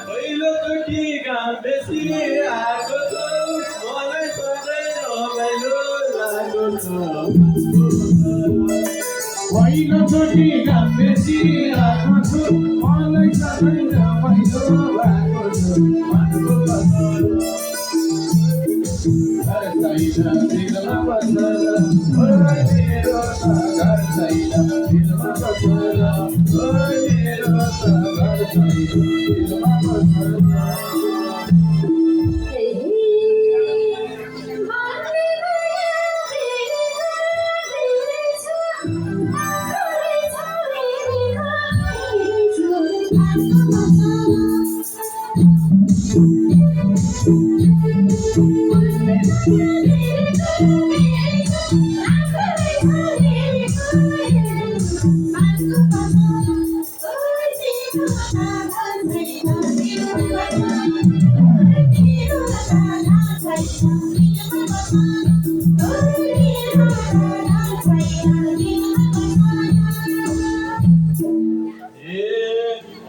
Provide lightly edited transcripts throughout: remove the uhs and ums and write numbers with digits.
पहिलोचोटि घाम बेसी आएको छ मलाई सधैँ रमाइलो लागेको छ पहिलोचोटि घाम बेसी आएको छु मलाई सधैँ रमाइलो भएको छ मनको बदल घर छैन दिलमा बदल ओइ मेरो त घर छैन दिलमा बदल ओइ मेरो त घर छैन दिलमा बदल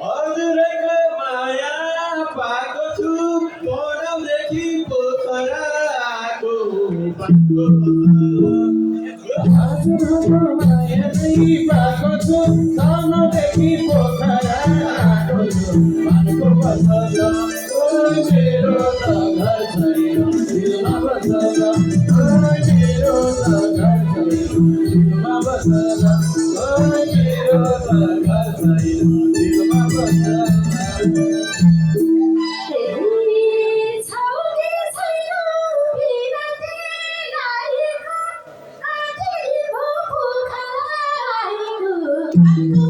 हजुरैको माया पाएको छु पनौदेखि पोखरा आएको पाएको हजुरको माया नै पाएको छु सानोदेखि पोखरा आएको छु मनको बदल ओइ मेरो त घर छैन दिलमा बदल ओइ मेरो त घर छैन दिलमा बदल ओइ मेरो त घर छैन दिलमा बदल I'm